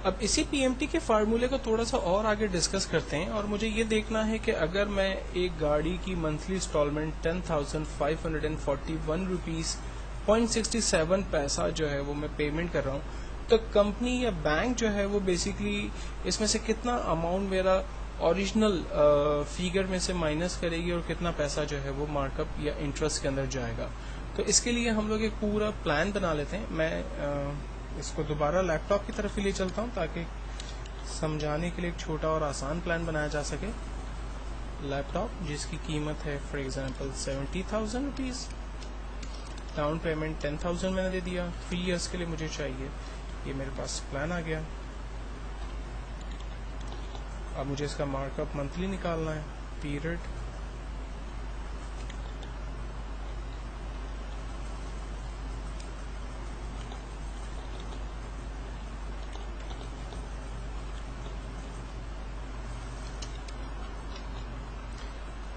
اب اسی پی M T کے فارمولے کو تھوڑا سا اور آگے ڈسکس کرتے ہیں، اور مجھے یہ دیکھنا ہے کہ اگر میں ایک گاڑی کی منتھلی انسٹالمنٹ 10,541 روپیز 0.67 پیسہ جو ہے وہ میں پیمنٹ کر رہا ہوں، تو کمپنی یا بینک جو ہے وہ بیسیکلی اس میں سے کتنا اماؤنٹ میرا اوریجنل فیگر میں سے مائنس کرے گی اور کتنا پیسہ جو ہے وہ مارک اپ یا انٹرسٹ کے اندر جائے گا. تو اس کے لیے ہم لوگ ایک پورا پلان بنا لیتے ہیں. میں اس کو دوبارہ لیپ ٹاپ کی طرف ہی لے چلتا ہوں تاکہ سمجھانے کے لیے ایک چھوٹا اور آسان پلان بنایا جا سکے. لیپ ٹاپ جس کی قیمت ہے for example 70,000 rupees, down payment 10,000 میں نے دے دیا، 3 ایئرس کے لیے مجھے چاہیے. یہ میرے پاس پلان آ گیا. اب مجھے اس کا مارک اپ منتھلی نکالنا ہے. پیریڈ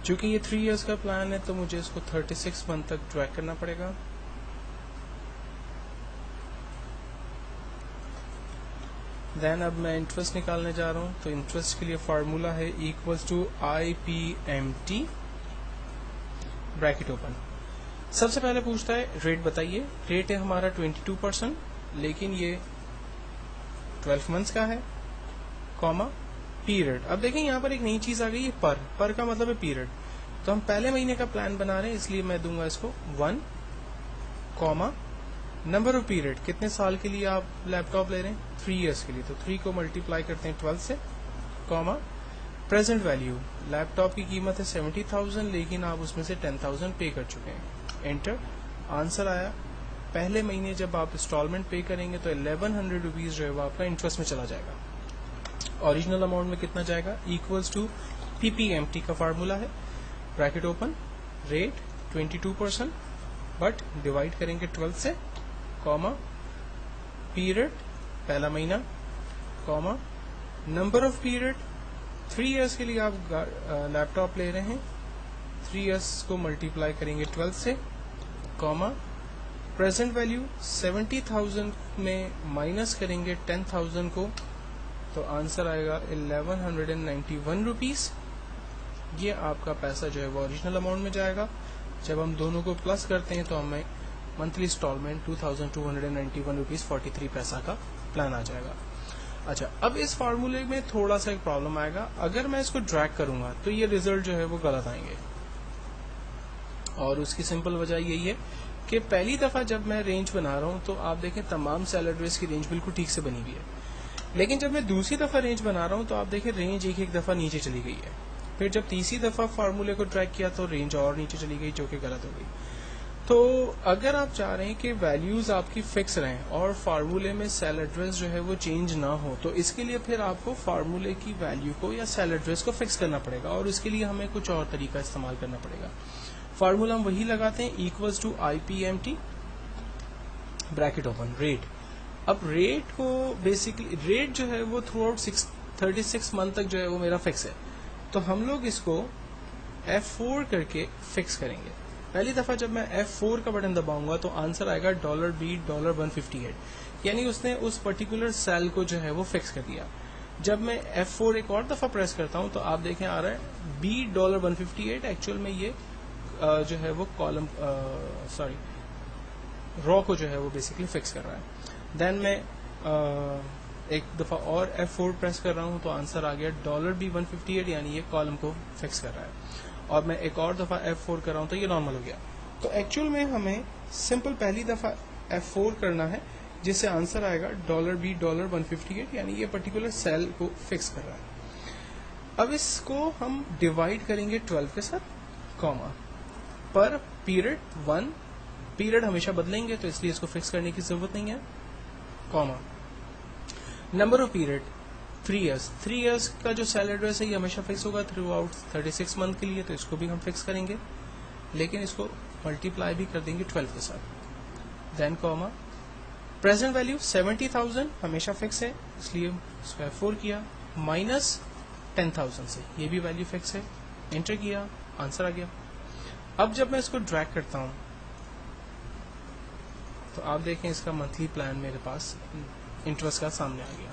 چونکہ یہ 3 ایئرس کا پلان ہے تو مجھے اس کو 36 منتھ تک ٹریک کرنا پڑے گا. دین اب میں انٹرسٹ نکالنے جا رہا ہوں. تو انٹرسٹ کے لیے فارمولا ہے equals to I P M T bracket open. سب سے پہلے پوچھتا ہے ریٹ بتائیے. ریٹ ہے ہمارا 22%، لیکن یہ 12 منتھس کا ہے، کاما پیریڈ. اب دیکھیں یہاں پر ایک نئی چیز آ گئی ہے، پر کا مطلب ہے پیریڈ. تو ہم پہلے مہینے کا پلان بنا رہے ہیں، اس لیے میں دوں گا اس کو 1 کاما نمبر آف پیریڈ. کتنے سال کے لیے آپ لیپ ٹاپ لے رہے ہیں؟ 3 ایئرس کے لیے. تو 3 کو ملٹیپلائی کرتے ہیں 12 سے، کاما پریزنٹ ویلیو. لیپ ٹاپ کی قیمت ہے 70,000، لیکن آپ اس میں سے 10,000 پے کر چکے ہیں. انٹر. آنسر آیا. پہلے مہینے جب آپ انسٹالمنٹ پے کریں گے تو 1100 روپیز جو ہے وہ آپ کا انٹرسٹ میں چلا جائے گا. اوریجنل اماؤنٹ میں کتنا جائے گا؟ Equals to P P M T کا فارمولا ہے، bracket open, rate 22%، but divide کریں گے 12 سے، کاما پیریڈ پہلا مہینہ، comma number of period. 3 years کے لیے آپ لیپ ٹاپ لے رہے ہیں، 3 ایئرس کو ملٹیپلائی کریں گے 12 سے، کاما پریزنٹ ویلیو 70,000 میں مائنس کریں گے 10,000 کو، تو آنسر آئے گا 1191 روپیز. یہ آپ کا پیسہ جو ہے وہ اوریجنل اماؤنٹ میں جائے گا. جب ہم دونوں کو پلس کرتے ہیں تو ہمیں منتھلی انسٹالمنٹ 2,291 روپیز 43 پیسہ کا پلان آ جائے گا. اچھا، اب اس فارمولے میں تھوڑا سا ایک پرابلم آئے گا. اگر میں اس کو ڈریگ کروں گا تو یہ ریزلٹ جو ہے وہ غلط آئیں گے، اور اس کی سمپل وجہ یہی ہے کہ پہلی دفعہ جب میں رینج بنا رہا ہوں تو آپ دیکھیں تمام سیل ایڈریس کی رینج بالکل ٹھیک سے بنی ہوئی ہے، لیکن جب میں دوسری دفعہ رینج بنا رہا ہوں تو آپ دیکھیں رینج ایک دفعہ نیچے چلی گئی ہے. پھر جب تیسری دفعہ فارمولے کو ٹریک کیا تو رینج اور نیچے چلی گئی، جو کہ غلط ہو گئی. تو اگر آپ چاہ رہے ہیں کہ ویلیوز آپ کی فکس رہیں اور فارمولے میں سیل ایڈریس جو ہے وہ چینج نہ ہو، تو اس کے لیے پھر آپ کو فارمولے کی ویلیو کو یا سیل ایڈریس کو فکس کرنا پڑے گا، اور اس کے لیے ہمیں کچھ اور طریقہ استعمال کرنا پڑے گا. فارمولا ہم وہی لگاتے ہیں، equals to I P M T bracket open rate. اب ریٹ کو بیسکلی ریٹ جو ہے وہ تھرو آؤٹ 36 منتھ تک جو ہے وہ میرا فکس ہے. تو ہم لوگ اس کو F4 کر کے فکس کریں گے. پہلی دفعہ جب میں F4 کا بٹن دباؤں گا تو آنسر آئے گا $158، یعنی اس نے اس پرٹیکولر سیل کو جو ہے وہ فکس کر دیا. جب میں F4 ایک اور دفعہ پریس کرتا ہوں تو آپ دیکھیں آ رہا ہے $158. ایکچوئل میں یہ جو ہے وہ کالم رو کو جو ہے وہ بیسکلی فکس کر رہا ہے. دین میں ایک دفعہ اور F4 پریس کر رہا ہوں تو آنسر آ گیا $158، یعنی یہ کالم کو فکس کر رہا ہے. اور میں ایک اور دفعہ F4 کر رہا ہوں تو یہ نارمل ہو گیا. تو ایکچوئل میں ہمیں سمپل پہلی دفعہ F4 کرنا ہے، جس سے آنسر آئے گا $158، یعنی یہ پرٹیکولر سیل کو فکس کر رہا ہے. اب اس کو ہم ڈیوائڈ کریں گے 12 کے ساتھ، کاما پر پیریڈ 1. پیریڈ ہمیشہ بدلیں گے تو اس لیے اس کو فکس کرنے کی ضرورت نہیں ہے، Cama number of period 3 years. 3 years کا جو سیل ایڈریس ہے یہ ہمیشہ فکس ہوگا تھرو آؤٹ 36 منتھ کے لیے، تو اس کو بھی ہم فکس کریں گے، لیکن اس کو ملٹیپلائی بھی کر دیں گے 12 کے ساتھ. دین کاما پریزنٹ ویلیو 70,000 ہمیشہ فکس ہے، اس لیے اس کو F4 کیا، مائنس 10,000 سے، یہ بھی ویلیو فکس ہے، انٹر کیا، آنسر آ گیا. اب جب میں اس کو ڈریگ کرتا ہوں تو آپ دیکھیں اس کا منتھلی پلان میرے پاس انٹرسٹ کا سامنے آ گیا.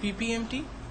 PPMT